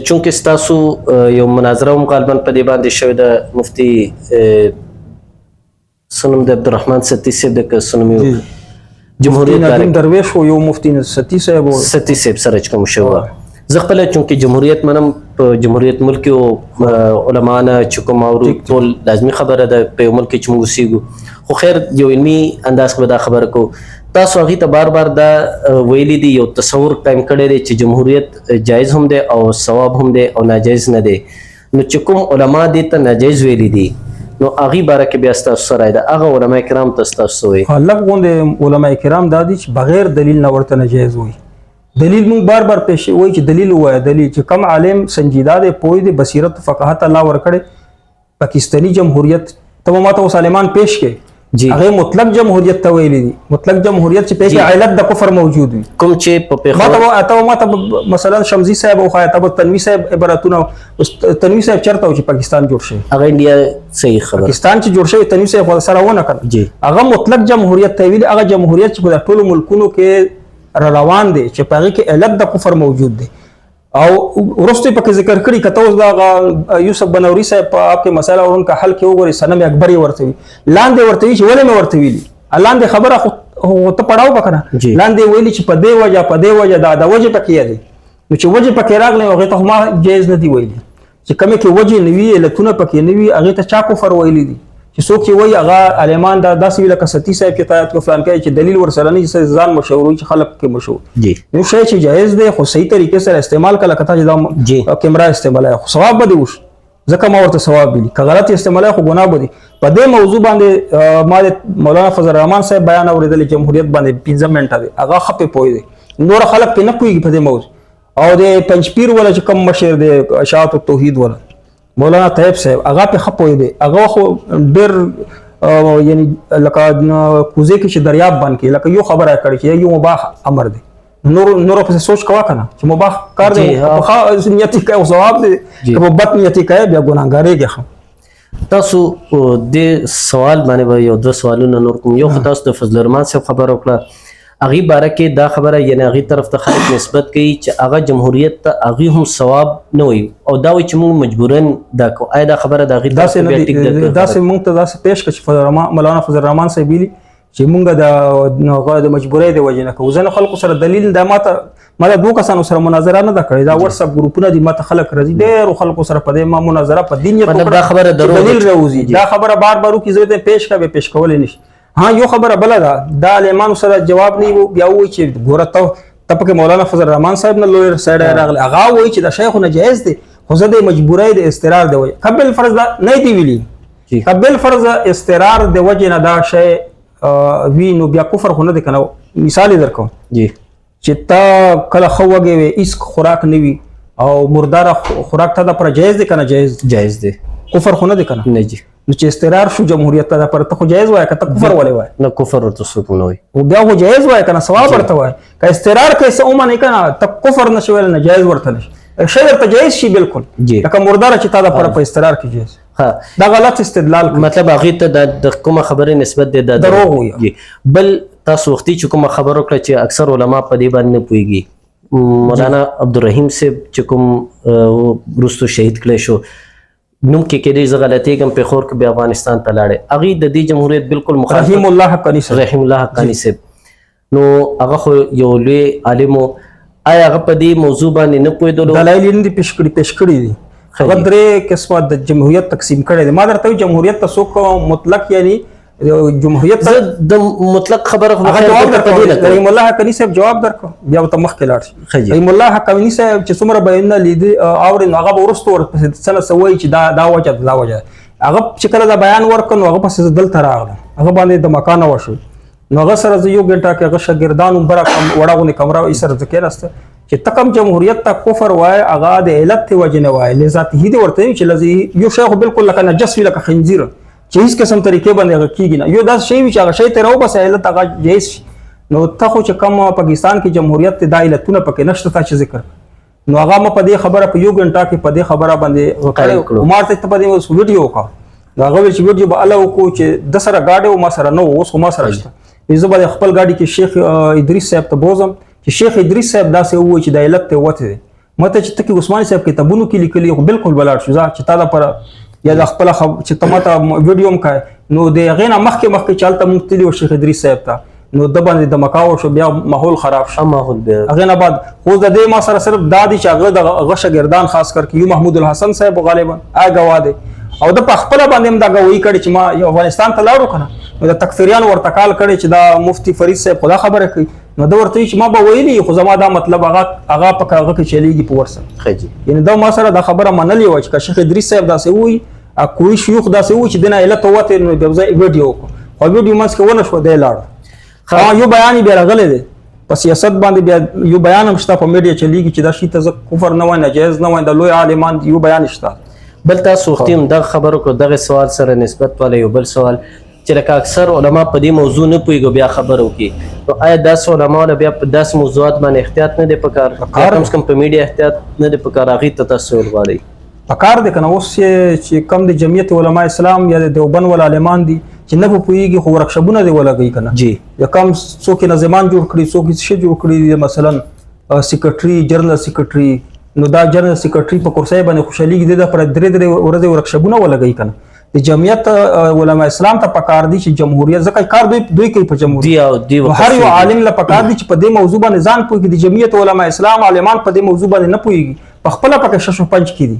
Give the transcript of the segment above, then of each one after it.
چونکه ستاسو یو مناظره هم غالبا په دې باندې شوې ده مفتي سنم د عبدالرحمن ستی صاحب د سنم جمهوریت ندیم درویش او یو مفتی ستی صاحب سره چې کوم شوه زه خپل چونکه جمهوریت منم په جمهوریت ملک او علما نه چې کوم اورو ټول لازمي خبره ده په ملک کې چې موږ اوسېږو خو خیر یو علمي انداز به دا خبره کو تاسو هغې ته بار بار دا ویلي دي یو تصور قایم کړی دی چې جمهوریت جایز هم دی او ثواب هم دی او ناجایز نه دی نو چې کوم علما دې ته ناجایز ویلي دي نو هغې باره کې بیا ستاسو څه رایه ده هغه علما کرام ته ستاسو څه وایي لږ غوندې علما کرام دا دي چې بغیر دلیل نه ورته ناجایز وایي دلیل مونږ بار بار پیش وایي چې دلیل ووایه دلیل چې کم عالم سنجیده دی پوه دی بصیرت فقاهت الله ورکړی پاکستاني جمهوریت ته ماته اوس عالمان پیش کړي هغه مطلق جمهوریت ته ویلي دي مطلق جمهوریت چې په علت د کفر موجود وي کوم چې په پیښور ماته مثلا شمزي صاحب او خایته تنوي صاحب عبارتونه تنوي صاحب چرته و چې پاکستان جوړ شي هغه انډیا صحیح خبر پاکستان چې جوړ شي تنوي صاحب سره ونه کړ هغه مطلق جمهوریت ته ویلي هغه جمهوریت چې په ټولو ملکونو کې روان دي چې په هغه کې علت د کفر موجود دی او ورسته پکې ذکر کړی کته اوس دا یوسف بنوري صاحب په اپ کې مسله اورن کا حل کې وګوري سنم اکبر ورته لاندې ورته چې ولې مې ورته ویلي لاندې خبره خو ته پړاو وکړه لاندې ویلي چې په دې وجه دا وجه پکې دی نو چې وجه پکې راغلی هغه ته ما جایز نه دی ویلي چې کومه کې وجه نوي لتونه پکې نوي هغه ته چا کفر ویلي دي چې څوک چې وایي هغه عالمان دا داسې ویل که ستی صاحب کې تایید کو فلان کوي چې دلیل ورسره نه چې ځان مشهور وي چې خلک کې مشهور نو شی چې جایز دی خو صحیح طریقې سره استعمال کله کته چې دا کیمرا استعمال خو ثواب به دی وش ځکه ما ورته ثواب ویلي که غلط استعمال خو ګناه به دي په دې موضوع باندې ما مولانا فضل الرحمن صاحب بیان اوریدل جمهوریت باندې 15 منټه دی هغه خپې پوي دی نور خلک په نه پويږي په دې موضوع او د پنځپیر ولا چې کم مشر دی اشاعت التوحید ولا مولانا طیب صاحب هغه په خپوي دی هغه خو ډېر یعنی لکه کوزه کې چې دریاب باندې کې لکه یو خبره کړي چې یو مباح امر دی نور په سوچ کوا کنه چې مباح کار دی په نیت کې او ثواب دی که په بد نیت کې بیا ګناګارېږي تاسو د سوال باندې یو دوه سوالونه نور کوم یو تاسو د فضل الرحمن صاحب خبر وکړه هغه باره کې دا خبره یعنی هغه طرف ته خلک نسبت کوي چې هغه جمهوریت ته هغه هم ثواب نه وي او دا وي چې موږ مجبورن دا کو آیا دا خبره د هغه داسې موږ ته داسې پیش کړ چې مولانا فضل الرحمن صاحب ویلي چې موږ د مجبورۍ د وجې نه کوو ځینو خلکو سره دلیل دا ما دوه کسانو سره مناظره نه ده کړې دا واتساپ ګروپونه دي ماته خلک راځي ډېرو خلکو سره په دې ما مناظره په دین دا خبره دلیل راوځي دا خبره بار بار وکړي زه ته پیش کوي پیش کولای نشي ها یو خبره بل ده دا عالمانو سره جواب نه بیا وایي چې ګوره ته پکې مولانا فضل الرحمن صاحب نه لوی سایډ راغلی هغه وایي چې دا شیخ ناجایز دی خو زه د مجبورۍ د استقرار دی وایي قبل فرض نه دی ویلي قبل فرض استقرار د وجه نه دا شی وی نو بیا کفر خو نه دی کنه مثال درکوم چې تا کله خو وګې وي هیڅ خوراک نه وي او مردار خوراک ته د پر جایز دی کنه جایز دی کفر خو نه دی کنه نه جی نو چې استقرار شو جمهوریت ته پر ته خو جایز وای که ته کفر ولې وای نه کفر ورته څوک نه وای او بیا خو جایز وای کنه ثواب ورته وای که استقرار کې څه اومه نه کنه ته کفر نشوي نه جایز ورته نشي شی ورته جایز شي بالکل لکه مردار چې تا د پر په استقرار کې جایز دا غلط استدلال مطلب هغه ته د کومه خبره نسبت دی د دروغ وي بل تاسو وختي چې کومه خبر وکړه چې اکثر علما په دې باندې نه پويږي مولانا عبدالرحیم صاحب چې کوم روستو شهید کړي شو نوم کې کېدې زه غلطي کوم په خور کې به افغانستان ته لاړې هغه د دې جمهوریت بالکل مخالف رحیم الله حقانی صاحب نو هغه خو یو لوی عالم آیا هغه په دې موضوع باندې نه پوهېدلو دلایل یې پیش کړي دي هغه درې قسمه د جمهوریت تقسیم کړي دي ما درته جمهوریت ته څوک مطلق یعنی جمهوریت د مطلق خبره هغه جواب درکړه رحیم الله حقانی صاحب جواب درکړه بیا ته مخکې لاړ شي رحیم الله حقانی صاحب چې څومره بیانونه لیدي اوري هغه ورستو ورپسې څه سوي چې دا وجه هغه چې کله دا بیان ورکړ نو هغه پسې دلته راغله هغه باندې د مکان وشو نو هغه سره یو ګنټه کې هغه شاګردانو برا وړاغونی کمره یې سره ذکر است چې تکم جمهوریت ته کفر وای هغه د علت وجنه وای لذات هی دي ورته چې لذي یو شیخ بالکل لکه نجس وی لکه خنزیر چې هیڅ قسم طریقې باندې هغه کیږي نه یو داس شی چې هغه شی ته راو بس علت هغه جیس نو ته خو چې کم پاکستان کې جمهوریت ته دایلتونه پکې نشته تا چې ذکر نو هغه په دې خبره په یو غنټه کې په دې خبره باندې وکړو ما ته په دې ویډیو وکړ دا هغه چې ویډیو به الله وکړو چې د سره گاډي او ما سره نو اوس ما سره شته زه به خپل گاډي کې شیخ ادریس صاحب ته بوزم چې شیخ ادریس صاحب داسې وایي چې د علت ته وته مته چې تکي عثماني صاحب کتابونو کې لیکلي خو بالکل بلاړ شو چې تا دا پر یا د خپل چې تماته ویډیو هم کای نو د غینا مخکې چالت مونږ تللی و شیخ ادریس صاحب ته نو د باندې د مکاو شو بیا ماحول خراب شو ماحول بیا هغه نه بعد خو د دې ما سره صرف دادی چې هغه د غشه گردان خاص کر یو محمود الحسن صاحب غالبا هغه واده او د خپل باندې هم دا غوي کړي چې ما یو افغانستان ته لاړو کنه نو د تکفیریان ورتکال کړي چې دا مفتی فرید صاحب خدا خبره کوي نو دا ورته چې ما به ویلي خو زما دا مطلب هغه په هغه کې چلیږي په ورسره خجي یعنی دا ما سره دا خبره منلې و چې شیخ ادریس صاحب دا سه وی کوئی شيوخ دا سه و چې دنه علت وته نو د ویډیو خو ویډیو ماس کې ونه شو دی لاړ یو بیان بیا راغلی دی په سیاست باندې بیا یو بیان هم شته په میډیا چلیږي چې دا شی ته کفر نه وای ناجایز نه وای د لوی عالمان یو بیان شته بل تاسو وختیم د خبرو کو دغه سوال سره نسبت والا یو بل سوال چې لکه اکثر علما په دې موضوع نه پوهیږي بیا خبرو کی نو آیا داس علما بیا په داس موضوعات باندې احتیاط نه دی پکار کم سے کم په میډیا احتیاط نه دی پکار هغه ته تاسو ورغړی پکار دی کنه اوس چې کم د جمعیت علما اسلام یا د دیوبند ول عالمان دي چې نه پوهیږي خو ورکشبونه دی ولګي کنه جی یا کم څوک نظمان جوړ کړي څوک څه جوړ کړي مثلا سیکریټري جنرال سیکریټري نو دا جنرال سیکریټري په کورسای باندې خوشالي د پر درې ورځې ورکشبونه ولګي کنه د جمعیت علما اسلام ته پکار دي چې جمهوریت ځکه کار دوی کوي په جمهوریت هر یو عالم له پکار دي چې په دې موضوع باندې ځان پوهیږي د جمعیت علما اسلام عالمان په دې موضوع باندې نه پوهیږي په خپل پکې شش پنځ کړي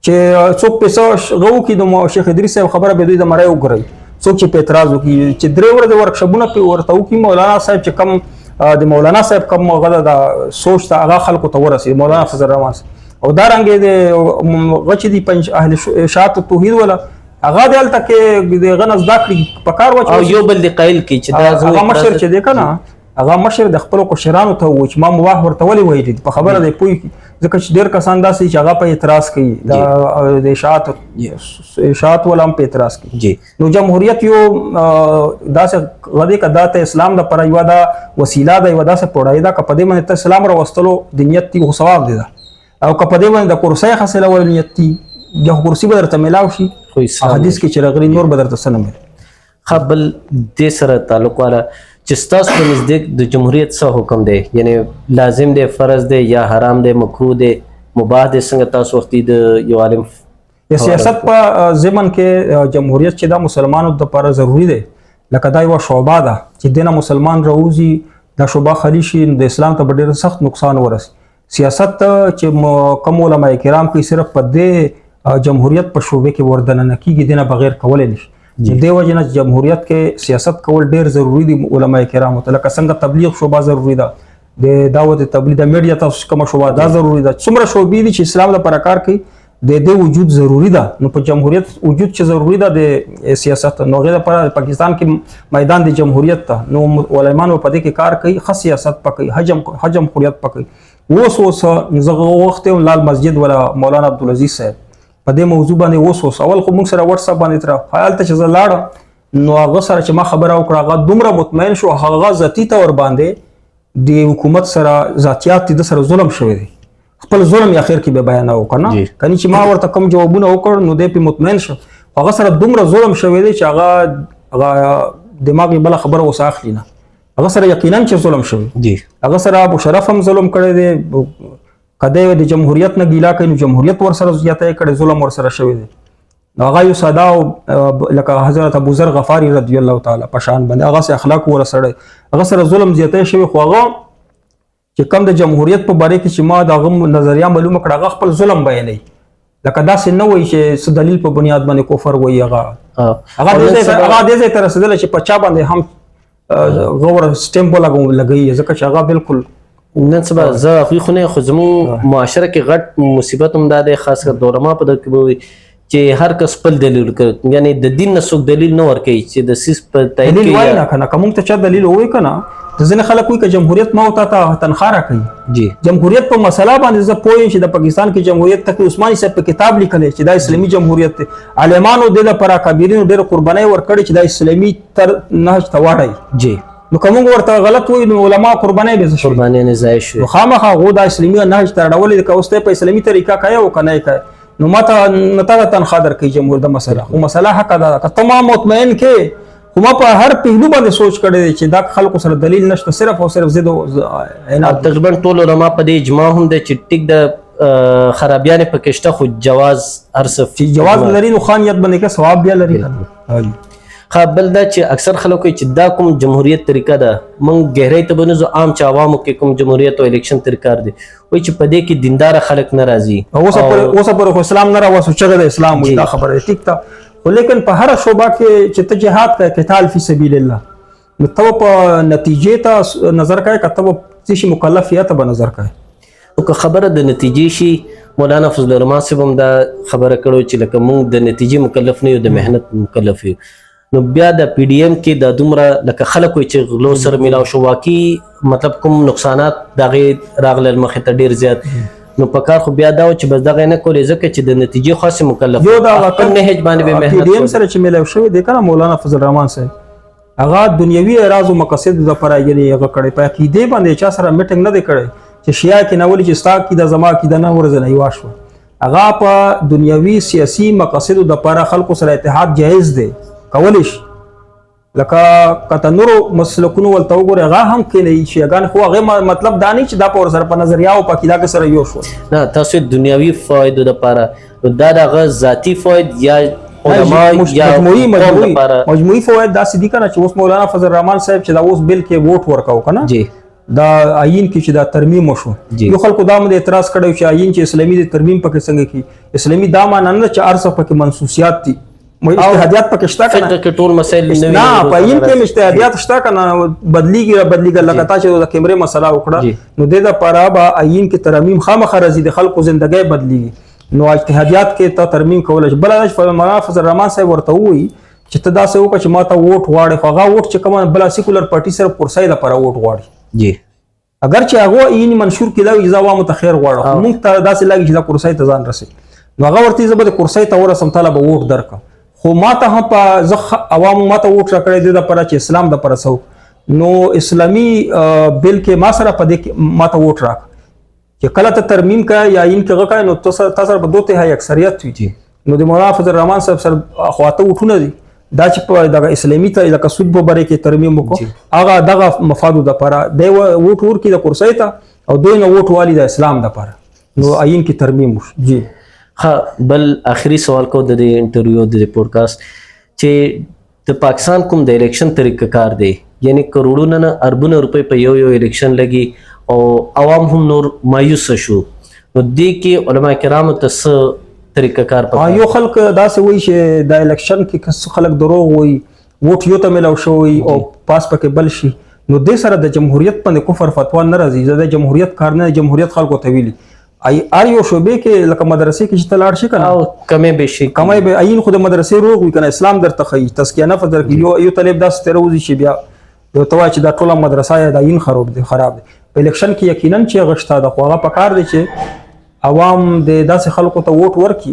چې څوک پیسې غو کې د شیخ ادریس صاحب خبره به دوی د مړای وګوري څوک چې په اعتراض وکړي چې درې ورځې ورکشپونه په ورته وکړي مولانا صاحب چې کم د مولانا صاحب کم غدا د سوچ ته هغه خلکو ته ورسي مولانا فضل الرحمن او دا رنګ د غچ دي پنځ اهل شات توحید ولا هغه دلته کې د غنز داخلي په کار او یو بل د قایل کې چې دا هغه مشر چې دی کنه هغه مشر د خپل کوشرانو ته و چې ما مواه ورته ولي وایي په خبره دی پوي ځکه چې ډیر کسان داسې چې هغه په اعتراض کوي د اشاعت ولا هم په اعتراض کوي جی نو جمهوریت یو داسې غدي کدا ته اسلام د پر یو دا وسیله ده یو داسې پړای دا کپدې باندې ته اسلام را وستلو د نیت تی خو ثواب دی او کپدې باندې د کورسای حاصله ول نیت تی د کورسی به درته ملاو شي حدیث کې چې راغلي نور به درته سنم خپل د سره تعلق والا چې تاسو په نزدیک د جمهوریت څخه حکم دی یعنی لازم دی فرض دی یا حرام دی مکروه دی مباح دی څنګه تاسو وختي د یو عالم د سیاست په ضمن کې جمهوریت چې دا مسلمانانو لپاره ضروری دی لکه دا یو شعبه ده چې دنه مسلمان راوځي دا شعبه خلی شي د اسلام ته ډېر سخت نقصان ورسي سیاست چې کوم علماء کرام کوي صرف په دې جمهوریت په شعبه کې وردن نه کیږي دنه بغیر کولای نشي د وجه نه جمهوریت کې سیاست کول ډیر ضروری دي علماء کرام ته لکه څنګه تبلیغ شوبه ضروری ده د دعوت تبلیغ د میډیا تاسو کوم شوبه دا ضروری ده څومره شوبې دي چې اسلام لپاره کار کوي د دې وجود ضروری ده نو په جمهوریت وجود چې ضروری ده د سیاست نو غیر لپاره پاکستان کې میدان د جمهوریت ته نو علماء په دې کې کار کوي خاص سیاست پکې حجم خلیت پکې اوس زغه وخت لال مسجد ولا مولانا عبدالعزيز صاحب په دې موضوع باندې اوس اول خو موږ سره واتس اپ باندې تر خیال ته چې زه لاړم نو هغه سره چې ما خبره وکړه هغه دومره مطمئن شو هغه ذاتی تور باندې د حکومت سره ذاتيات د سره ظلم شوی دی خپل ظلم اخر کې به بیان وکنه کني چې ما ورته کوم جوابونه وکړ نو دې په مطمئن شو هغه سره دومره ظلم شوی دی چې هغه دماغي بل خبره وساخلی نه هغه سره یقینا چې ظلم شوی جی هغه سره ابو شرف هم ظلم کړی دی کده د جمهوریت نه ګیلا کوي جمهوریت ور سره زیاته کړي ظلم ور سره شوی دی هغه یو ساده لکه حضرت ابو ذر غفاری رضی الله تعالی پشان باندې هغه سره اخلاق ور سره هغه سره ظلم زیاته شوی خو هغه چې کم د جمهوریت په باره کې چې ما دا غو نظریه معلومه کړه هغه خپل ظلم بیانې لکه دا څه نه وایي چې څه دلیل په بنیاد باندې کفر وایي هغه دې تر رسیدل چې په چا باندې هم غور سټمپ لګي ځکه چې هغه بالکل نن سبا زه خو نه خو زموږ معاشره کې غټ مصیبت هم ده خاص کر دورما په دغه چې هر کس خپل دلیل کوي یعنی د دین نه څوک دلیل نه ورکوي چې د سیس په تایید دلیل وای نه کنه کوم ته چا دلیل وای کنه د ځنه خلک وای ک جمهوریت ما وتا ته تنخواه راکړي جی جمهوریت په مسله باندې زه پوه چې د پاکستان کې جمهوریت تک عثماني صاحب په کتاب لیکل چې دا اسلامي جمهوریت دی عالمانو د لپاره کبیرینو ډېر قرباني ورکړي چې دا اسلامي تر نهج ته واړی جی نو کوم ورته غلط وي نو علما قرباني به شي قرباني نه ځای شي خامخا غو د اسلامي نهج تر ډول د کوسته په اسلامي طریقه کوي او کنه کوي نو ماته نتاغه تنخواه درکې جمهور د مسله او مسله حق ده که تمام مطمئن کې خو ما په هر پهلو باندې سوچ کړی چې دا خلکو سره دلیل نشته صرف او صرف زید تقریبا ټول علما په دې اجماع هم د چې ټیک د خرابیان پکې شته خو جواز هر څه چې جواز لري نو خانیت باندې کې ثواب بیا لري کنه. خا بل دا چې اکثر خلک وایي چې دا کوم جمهوریت طریقه ده مونږ گہرائی ته بنځو عام چې عوامو کې کوم جمهوریت او الیکشن طریقه دی وایي چې په دې کې دیندار خلک نه راځي اوس پر اسلام نه راوسو چې د اسلام وي دا خبره ټیک تا خو لیکن په هر شوبه کې چې ته جهاد کوي قتال فی سبیل الله نو ته په نتیجې ته نظر کوي کته په شي مکلفیت به نظر کوي او که خبره د نتیجې شي مولانا فضل الرحمن صاحب هم دا خبره کړو چې لکه مونږ د نتیجې مکلف نه یو د مهنت مکلف یو نو بیا د پی ډی ایم کې د دومره لکه خلک وي چې غلو سره ملاو شو واقعي مطلب کوم نقصانات دغه راغلل مخې ته ډیر زیات نو په کار خو بیا دا چې بس دغه نه کولې ځکه چې د نتیجې خاصه مکلف یو دا خپل نهج باندې به مهنت پی ډی ایم سره چې ملاو شوی دی کنه مولانا فضل الرحمن صاحب هغه دنیوي اراز او مقاصد د لپاره یعنی هغه کړي په عقیده باندې چا سره میټینګ نه دی کړی چې شیا کې ناول چې ستا کې د زما کې د نه ورزنه یو شو هغه په دنیوي سیاسي مقاصد د لپاره خلکو سره اتحاد جایز دی کولی شي لکه کته نورو مسلکونو ولته وګوره هغه هم کې نه شي هغه خو هغه مطلب دا نه چې دا په سره په نظریه او په کیدا سره یو شو نه تاسو دنیوي فائدو لپاره دا دغه ذاتی فائد یا علماء یا مجموعي فوائد دا سدي کنه چې اوس مولانا فضل الرحمن صاحب چې دا اوس بل کې ووټ ورکاو کنه جی دا آئین کې چې دا ترمیم وشو یو خلکو دا مده اعتراض کړو چې آئین چې اسلامي د ترمیم پکې څنګه کی اسلامي دا معنی نه چې ارسه پکې منسوسیات دي اجتهادیات پکې شته کنه فکر کې ټول مسائل نه په آئین کې اجتهادیات شته کنه بدلیږي لکه چې د کیمرې مسله وکړه نو د لپاره با آئین کې ترمیم خامخا راځي د خلکو ژوندۍ بدلیږي نو اجتهادیات کې ته ترمیم کول شي بل مولانا فضل الرحمن صاحب ورته وایي چې ته دا څه وکړه چې ما ته ووټ غواړي خو هغه ووټ چې کومه بل سیکولر پارټي سره پرسای لپاره ووټ غواړي جی اگر چې هغه یې منشور کړي چې عوامو ته خیر غواړي موږ ته دا څه لګي چې دا کرسي ته ځان رسي نو هغه ورته زبر کرسي ته ورسم طالب ووټ درک خو ما ته هم په زخ عوامو ما ته ووټ راکړي د لپاره چې اسلام د لپاره سو نو اسلامي بل کې ما سره پدې کې ما ته ووټ راک چې کله ته ترمیم کا یا ان کې غکای نو تاسو په دوته هي اکثریت وي نو د مولانا فضل الرحمن صاحب سره خواته وټونه دي دا چې په دغه اسلامي ته د قصود په باره کې ترمیم وکړو هغه دغه مفادو د لپاره د ووټ ور کې د کرسي ته او دوی نه ووټ والی د اسلام د لپاره نو آئین کې ترمیم وشو جی ها بل اخري سوال کو د انټرویو د پودکاسټ چې د پاکستان کوم د الیکشن طریقه کار دی یعنی کروڑونه نه اربونه روپے په یو الیکشن لګي او عوام هم نور مایوس شو نو دې کې علما کرام ته طریقه کار پکې یو خلک دا څه وایي چې د الیکشن کې کس خلک دروغ وایي ووټ یو ته ملو شوی او پاس پکې بل شي نو د سره د جمهوریت باندې کفر فتوا نه راځي د جمهوریت کار نه جمهوریت خلکو ته ویلي ار یو شوبې کې لکه مدرسې کې چې تلاړ شي کنه او کمې به شي کمې به عین خو د مدرسې روغ وي کنه اسلام درته خي تزکیه نه فدر کې یو طالب داس تروزي شي بیا یو توا چې دا ټوله مدرسه یا د عین خراب دي په الیکشن کې یقینا چې غشتا د خو هغه پکار دي چې عوام د داسې خلکو ته ووټ ورکي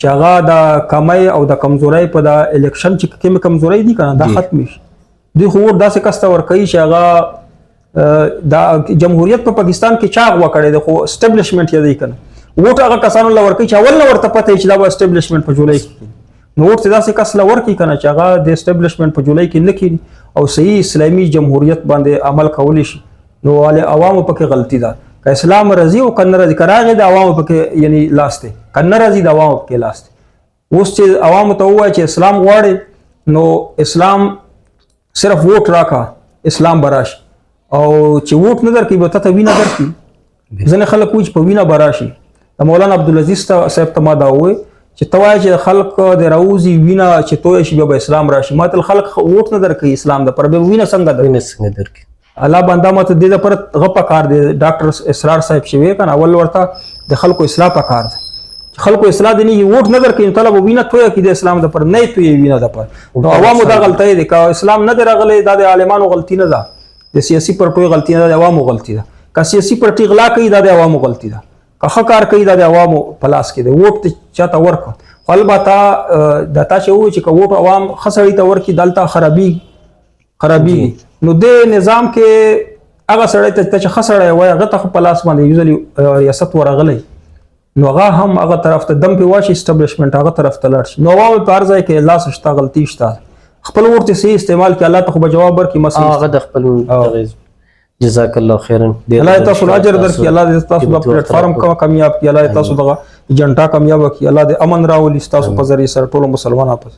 چې هغه د کمای او د کمزوري په د الیکشن چې کوم کمزوري دي کنه دا ختم شي دوی خو داسې کسته ورکي چې هغه د جمهوریت په پاکستان کې چاغ وکړي د خو اسټابلیشمنت یې دی کنه ووټ هغه کسانو لور کوي چې اول نه ورته پته چې دا اسټابلیشمنت په جولای کې نو ورته داسې کس لور کوي کنه چې هغه د اسټابلیشمنت په جولای کې نه کوي او صحیح اسلامي جمهوریت باندې عمل کولی شي نو والے عوامو پکې غلطی ده که اسلام رضی او کنه رضی کراغه د عوامو پکې یعنی لاسته کنه رضی د عوامو پکې لاسته اوس چې عوامو ته وایي چې اسلام غواړي نو اسلام صرف ووټ راکا اسلام براش او چې ووټ نه درکې به ته وینا درکې ځنه خلک وځ په وینا براشي د مولانا عبدالعزيز صاحب ته ما دا وایي چې توای چې خلک د راوزی وینا چې توي شي به اسلام راشي ماته خلک ووټ نه درکې اسلام د پر به وینا څنګه درکې الله بندا مت د دې پر غپ کار دی ډاکټر اسرار صاحب شوی کنه اول ورته د خلکو اصلاح پکار دی خلکو اصلاح دی نه ووټ نه درکې طلب وینا توي کې د اسلام د پر نه توي وینا د پر نو عوامو دا غلطي دي که اسلام نه درغلي د عالمانو غلطي نه ده د سیاسي پرټوي غلطي نه ده د عوامو غلطي ده که سیاسي پرټي غلا کوي د عوامو غلطي ده که کار کوي د عوامو پلاس کې دی ووټ چاته ورک البته د تا چې و چې ووټ عوام خسړی ته ورکی دلته خرابي نو د نظام کې هغه سړی ته چې خسړی وای هغه ته په لاس باندې یوزلی ریاست ورغلی نو هغه هم هغه طرف ته دم په واشي اسټابلیشمنت هغه طرف ته لاړ شي نو عوام په ارزای کې الله سشتا غلطي شته خپل ورته سي استعمال کې الله ته خو جواب ورکړي مسله هغه د خپل تغیز جزاک الله خیرا. الله دې تاسو اجر درکړي، الله دې تاسو د پلیټ فارم کامیاب کړي، الله دې تاسو دغه ایجنټا کامیاب کړي، الله دې امن راولي تاسو په ذریعہ سره ټول مسلمانانو په